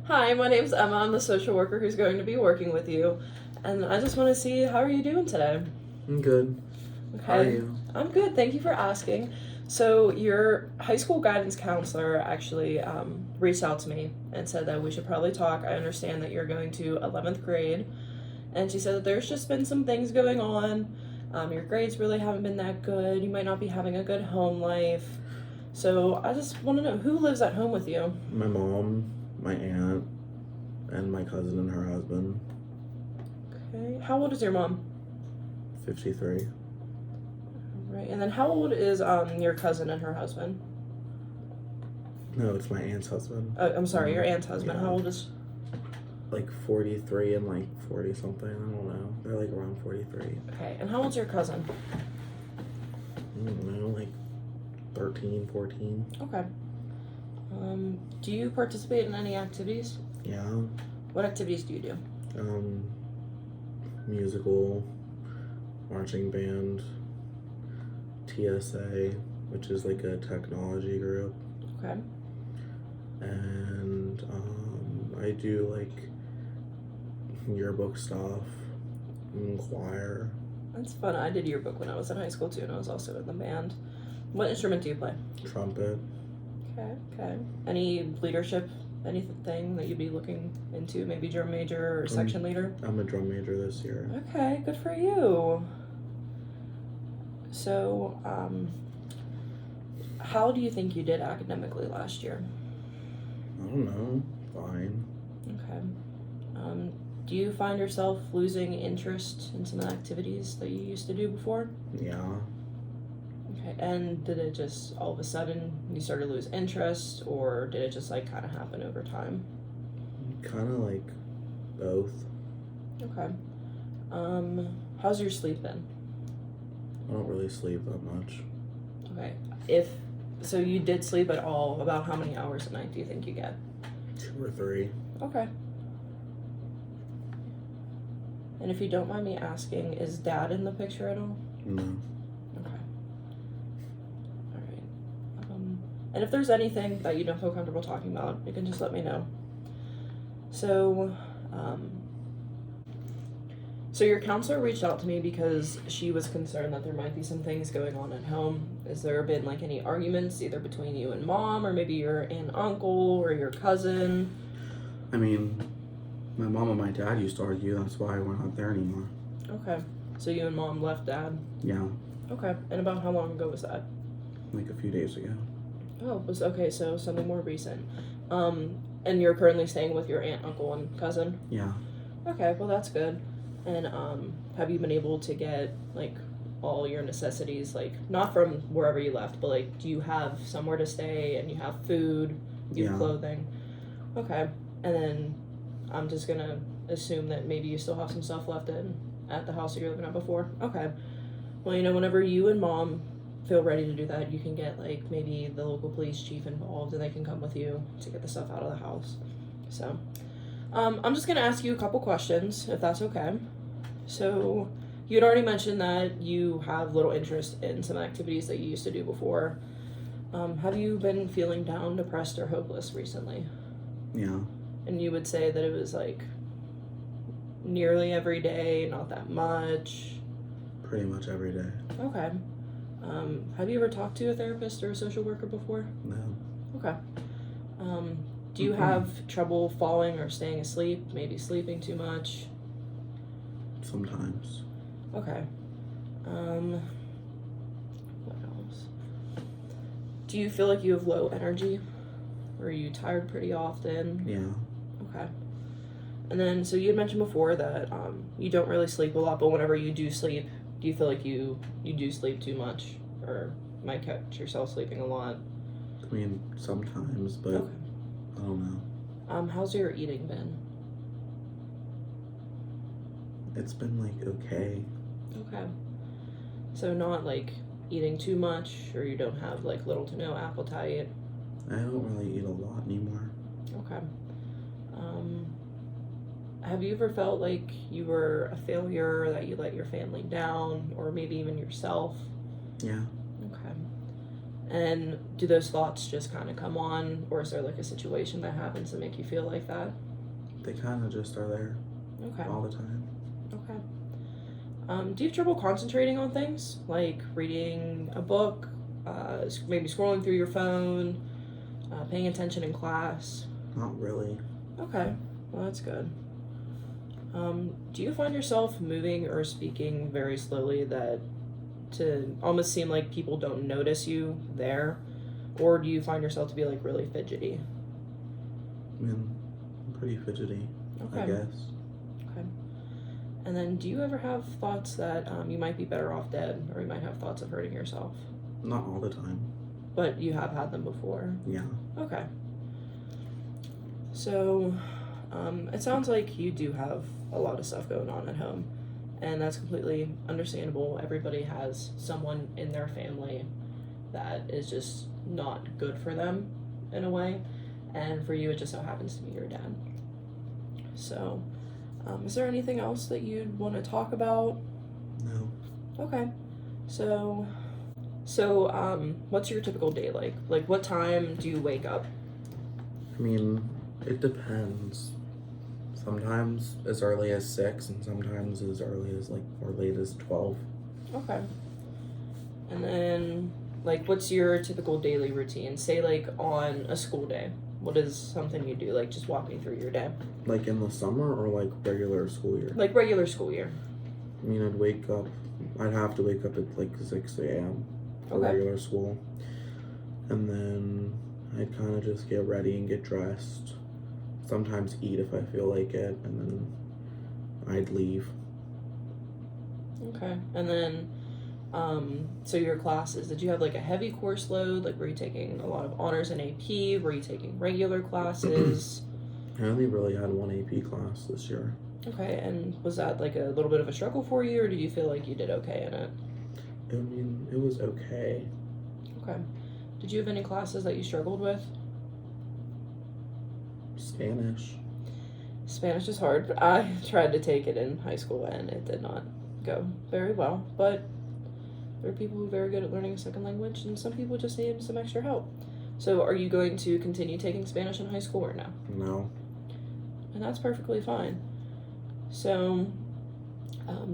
Hi, my name's Emma. I'm the social worker who's going to be working with you. And I just want to see, how are you doing today? I'm good. Okay. How are you? I'm good. Thank you for asking. So, your high school guidance counselor actually reached out to me and said that we should probably talk. I understand that you're going to 11th grade. And she said that there's just been some things going on. Your grades really haven't been that good. You might not be having a good home life. So, I just want to know, who lives at home with you? My mom, my aunt, and my cousin and her husband. Okay. How old is your mom? 53. Right. And then how old is your cousin and her husband? No, it's my aunt's husband. I'm sorry, your aunt's husband. Yeah. How old is? Like 43 and like 40 something. I don't know. They're like around 43. Okay. And how old's your cousin? I don't know, like 13, 14. Okay. Do you participate in any activities? Yeah. What activities do you do? Musical, marching band, TSA, which is like a technology group. Okay. And I do like yearbook stuff and choir. That's fun. I did yearbook when I was in high school too, and I was also in the band. What instrument do you play? Trumpet. Okay. Any leadership, anything that you'd be looking into? Maybe drum major or section leader? I'm a drum major this year. Okay, good for you. So, how do you think you did academically last year? I don't know. Fine. Okay. Do you find yourself losing interest in some of the activities that you used to do before? Yeah. Okay. And did it just all of a sudden you started to lose interest, or did it just like kind of happen over time? Kind of like both. Okay. How's your sleep been? I don't really sleep that much. Okay. So you did sleep at all, about how many hours a night do you think you get? 2 or 3. Okay. And if you don't mind me asking, is Dad in the picture at all? No. Okay. All right. And if there's anything that you don't feel comfortable talking about, you can just let me know. So your counselor reached out to me because she was concerned that there might be some things going on at home. Has there been like any arguments either between you and Mom, or maybe your aunt and uncle, or your cousin? I mean, my mom and my dad used to argue. That's why we're not there anymore. Okay. So you and Mom left Dad? Yeah. Okay. And about how long ago was that? Like a few days ago. Oh, it was okay, so something more recent. And you're currently staying with your aunt, uncle, and cousin? Yeah. Okay, well that's good. And have you been able to get like all your necessities, like not from wherever you left, but like do you have somewhere to stay and you have food, you have clothing? Okay. And then I'm just gonna assume that maybe you still have some stuff left at the house that you're living at before. Okay. Well, whenever you and Mom feel ready to do that, you can get like maybe the local police chief involved, and they can come with you to get the stuff out of the house. So I'm just gonna ask you a couple questions, if that's okay. So you'd already mentioned that you have little interest in some activities that you used to do before. Have you been feeling down, depressed, or hopeless recently? Yeah. And you would say that it was like nearly every day, not that much? Pretty much every day. Okay. Have you ever talked to a therapist or a social worker before? No. Okay. Do you have trouble falling or staying asleep? Maybe sleeping too much? Sometimes. Okay. What else? Do you feel like you have low energy? Or are you tired pretty often? Yeah. Okay. And then, so you had mentioned before that you don't really sleep a lot, but whenever you do sleep, do you feel like you do sleep too much, or might catch yourself sleeping a lot? I mean, sometimes, but Okay. I don't know. How's your eating been? It's been like okay. Okay. So not like eating too much, or you don't have like little to no appetite? I don't really eat a lot anymore. Okay. Have you ever felt like you were a failure, that you let your family down, or maybe even yourself? Yeah. Okay. And do those thoughts just kind of come on, or is there like a situation that happens to make you feel like that? They kind of just are there Okay. all the time. Okay. Do you have trouble concentrating on things like reading a book, maybe scrolling through your phone, paying attention in class? Not really. Okay, well, that's good. Do you find yourself moving or speaking very slowly that to almost seem like people don't notice you there? Or do you find yourself to be like really fidgety? I mean, I'm pretty fidgety, Okay. I guess. Okay. And then do you ever have thoughts that you might be better off dead, or you might have thoughts of hurting yourself? Not all the time. But you have had them before? Yeah. Okay. So, it sounds like you do have a lot of stuff going on at home, and that's completely understandable. Everybody has someone in their family that is just not good for them in a way, and for you, it just so happens to be your dad. So, is there anything else that you'd want to talk about? No. Okay. So, what's your typical day like? Like, what time do you wake up? I mean, it depends. Sometimes as early as 6 and sometimes as early as or late as 12. Okay. And then, like, what's your typical daily routine? Say, like, on a school day. What is something you do? Like, just walk me through your day. Like in the summer or like regular school year? Like, regular school year. I mean, I'd have to wake up at like 6 a.m. for Okay. regular school. And then I'd kind of just get ready and get dressed. Sometimes eat if I feel like it, and then I'd leave. Okay. And then, so your classes, did you have like a heavy course load? Like, were you taking a lot of honors and AP? Were you taking regular classes? I only really had one AP class this year. Okay. And was that like a little bit of a struggle for you, or did you feel like you did okay in it? I mean, it was okay. Okay. Did you have any classes that you struggled with? Spanish. Spanish is hard. I tried to take it in high school and it did not go very well, but there are people who are very good at learning a second language, and some people just need some extra help. So are you going to continue taking Spanish in high school or no? No. And that's perfectly fine. So,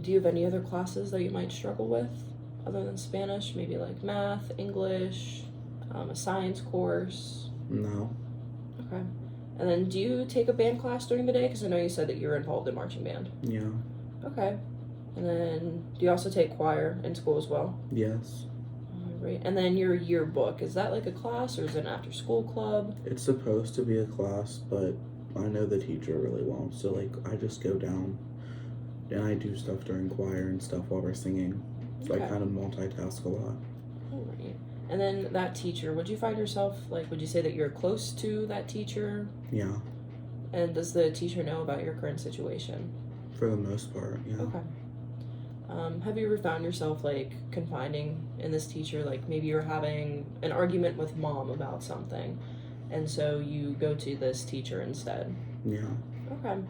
do you have any other classes that you might struggle with other than Spanish? Maybe like math, English, a science course? No. Okay. And then do you take a band class during the day? Because I know you said that you were involved in marching band. Yeah. Okay. And then do you also take choir in school as well? Yes. All right. And then your yearbook, is that like a class or is it an after school club? It's supposed to be a class, but I know the teacher really well, so like I just go down and I do stuff during choir and stuff while we're singing. So Okay. I kind of multitask a lot. All right. And then that teacher, would you find yourself, like, would you say that you're close to that teacher? Yeah. And does the teacher know about your current situation? For the most part, yeah. Okay. Have you ever found yourself, like, confiding in this teacher? Like, maybe you're having an argument with mom about something, and so you go to this teacher instead. Yeah. Okay.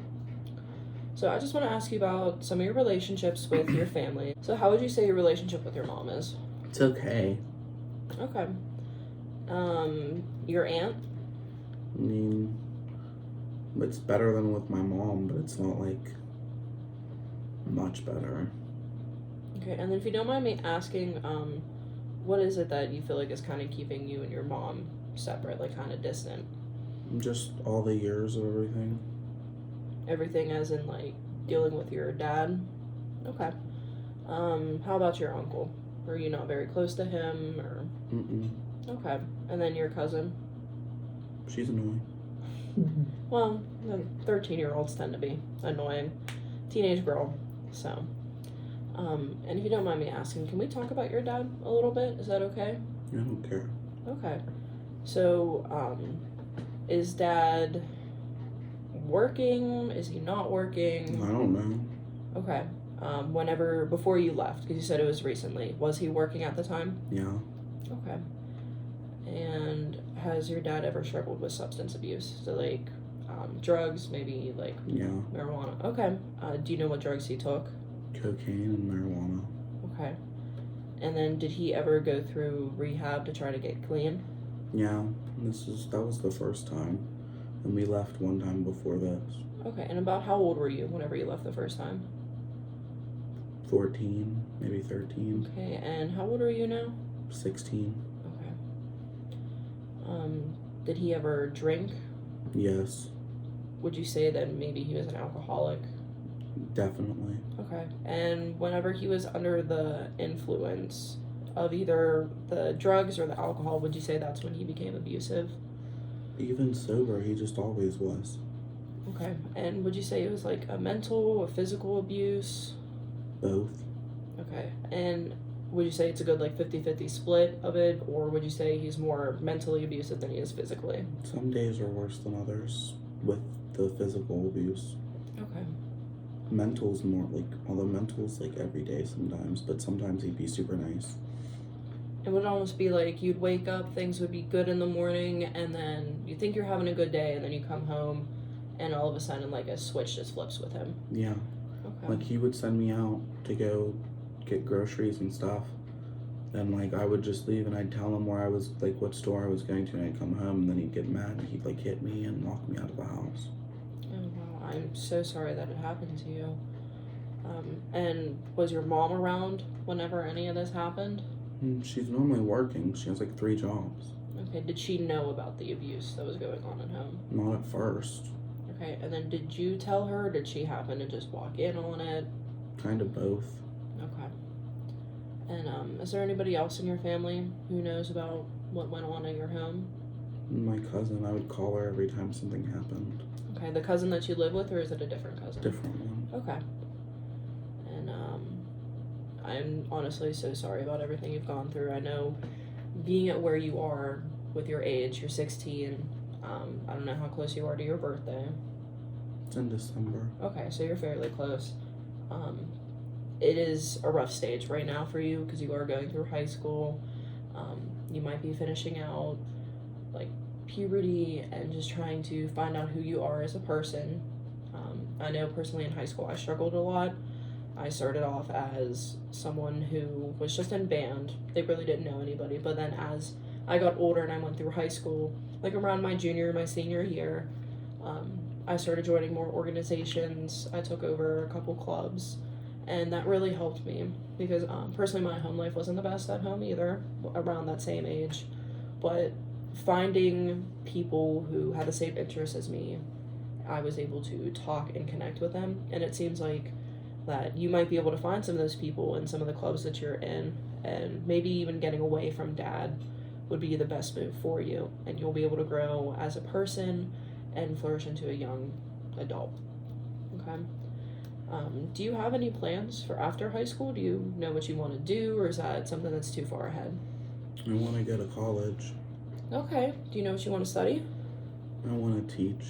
So I just want to ask you about some of your relationships with your family. So how would you say your relationship with your mom is? It's okay. Okay. Your aunt? I mean, it's better than with my mom, but it's not like much better. Okay, and then if you don't mind me asking, what is it that you feel like is kind of keeping you and your mom separate, like kind of distant? Just all the years of everything. Everything as in like dealing with your dad? Okay. How about your uncle? Were you not very close to him or? Mm-mm. Okay. And then your cousin? She's annoying. Well, the 13-year-olds tend to be annoying. Teenage girl. So, and if you don't mind me asking, can we talk about your dad a little bit? Is that okay? I don't care. Okay. So, is dad working? Is he not working? I don't know. Okay. Whenever, before you left, because you said it was recently, was he working at the time? Yeah. Okay. And has your dad ever struggled with substance abuse? So, like, drugs, maybe, like, Yeah. marijuana? Okay. Do you know what drugs he took? Cocaine and marijuana. Okay. And then did he ever go through rehab to try to get clean? Yeah, that was the first time, and we left one time before this. Okay, and about how old were you whenever you left the first time? 14, maybe 13. Okay, and how old are you now? 16. Okay. Did he ever drink? Yes. Would you say that maybe he was an alcoholic? Definitely. Okay. And whenever he was under the influence of either the drugs or the alcohol, would you say that's when he became abusive? Even sober, he just always was. Okay. And would you say it was like a mental, a physical abuse? Both. Okay. And would you say it's a good like 50-50 split of it, or would you say he's more mentally abusive than he is physically? Some days are worse than others with the physical abuse. Okay. Mental's more like, although mental's like every day sometimes, but sometimes he'd be super nice. It would almost be like you'd wake up, things would be good in the morning, and then you think you're having a good day, and then you come home, and all of a sudden, like, a switch just flips with him. Yeah. Okay. Like, he would send me out to go get groceries and stuff, and, like, I would just leave, and I'd tell him where I was, like, what store I was going to, and I'd come home, and then he'd get mad, and he'd, like, hit me and lock me out of the house. Oh, wow. I'm so sorry that it happened to you. And was your mom around whenever any of this happened? She's normally working. She has, like, 3 jobs. Okay, did she know about the abuse that was going on at home? Not at first. Okay, and then did you tell her, or did she happen to just walk in on it? Kind of both. Okay. And, is there anybody else in your family who knows about what went on in your home? My cousin, I would call her every time something happened. Okay, the cousin that you live with, or is it a different cousin? Different one. Okay. And, I'm honestly so sorry about everything you've gone through. I know being at where you are with your age, you're 16, I don't know how close you are to your birthday. It's in December. Okay, so you're fairly close. It is a rough stage right now for you because you are going through high school. You might be finishing out like puberty and just trying to find out who you are as a person. I know personally in high school I struggled a lot. I started off as someone who was just in band. They really didn't know anybody. But then as I got older and I went through high school, like around my junior, my senior year, I started joining more organizations. I took over a couple clubs, and that really helped me because personally my home life wasn't the best at home either around that same age. But finding people who had the same interests as me, I was able to talk and connect with them, and it seems like that you might be able to find some of those people in some of the clubs that you're in, and maybe even getting away from dad would be the best move for you, and you'll be able to grow as a person and flourish into a young adult. Okay. Do you have any plans for after high school? Do you know what you want to do, or is that something that's too far ahead? I want to go to college. Okay. Do you know what you want to study? I want to teach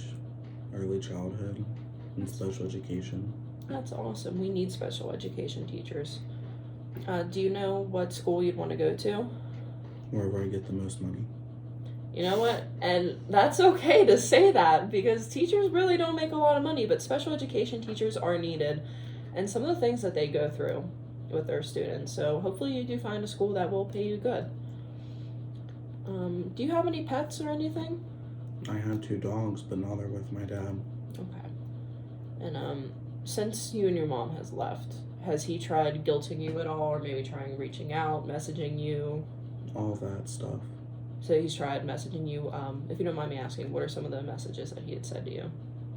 early childhood and special education. That's awesome. We need special education teachers. Do you know what school you'd want to go to? Wherever I get the most money. You know what? And that's okay to say that because teachers really don't make a lot of money, but special education teachers are needed and some of the things that they go through with their students. So hopefully you do find a school that will pay you good. Do you have any pets or anything? I had 2 dogs, but now they're with my dad. Okay. And since you and your mom has left, has he tried guilting you at all, or maybe trying reaching out, messaging you? All that stuff. So he's tried messaging you. If you don't mind me asking, what are some of the messages that he had said to you?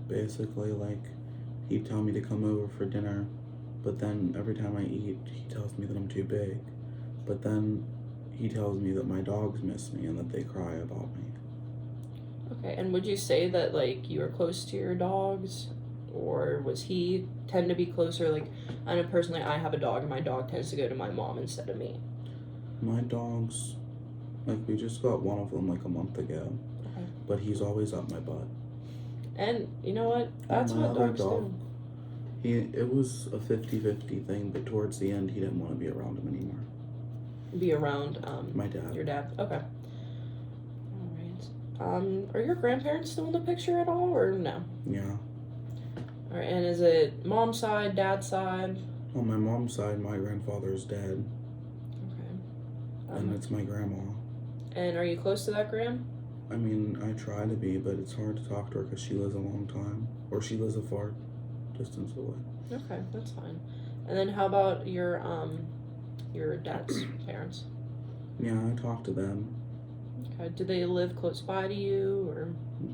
Basically, like, he'd tell me to come over for dinner, but then every time I eat, he tells me that I'm too big. But then he tells me that my dogs miss me and that they cry about me. Okay, and would you say that, like, you were close to your dogs? Or was he tend to be closer? Like, I know personally I have a dog, and my dog tends to go to my mom instead of me. My dogs, like, we just got one of them, like, a month ago. Okay. But he's always up my butt. And you know what? That's my what other dogs dog, do. It was a 50-50 thing, but towards the end, he didn't want to be around him anymore. Be around my dad. Your dad. Okay. All right. Are your grandparents still in the picture at all, or no? Yeah. All right. And is it mom's side, dad's side? On my mom's side, my grandfather's dead. Okay. and it's my grandma. And are you close to that gram? I mean, I try to be, but it's hard to talk to her because she lives a long time, or she lives a far distance away. Okay, that's fine. And then how about your dad's parents? Yeah, I talk to them. Okay, do they live close by to you, or?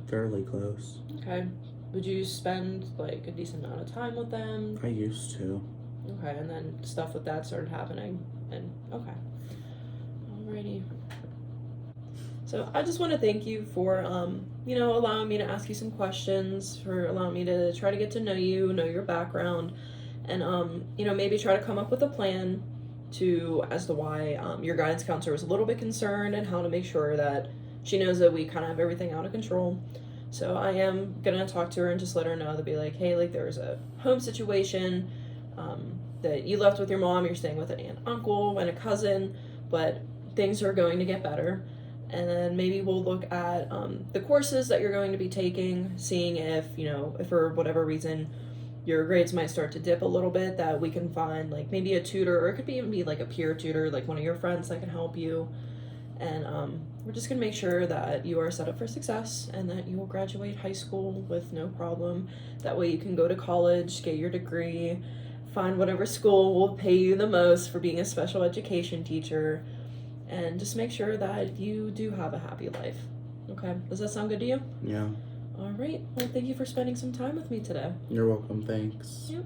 Fairly close. Okay, would you spend like a decent amount of time with them? I used to. Okay, and then stuff with that started happening, and okay. Alrighty. So I just want to thank you for, allowing me to ask you some questions, for allowing me to try to get to know you, know your background, and, maybe try to come up with a plan as to why your guidance counselor was a little bit concerned and how to make sure that she knows that we kind of have everything out of control. So I am going to talk to her and just let her know to be like, hey, like there was a home situation that you left with your mom, you're staying with an aunt, uncle, and a cousin, but things are going to get better. And then maybe we'll look at the courses that you're going to be taking, seeing if for whatever reason your grades might start to dip a little bit, that we can find like maybe a tutor, or it could even be like a peer tutor, like one of your friends that can help you. And we're just going to make sure that you are set up for success and that you will graduate high school with no problem. That way you can go to college, get your degree, find whatever school will pay you the most for being a special education teacher, and just make sure that you do have a happy life. Okay, does that sound good to you? Yeah. All right, well, thank you for spending some time with me today. You're welcome, thanks. Yep.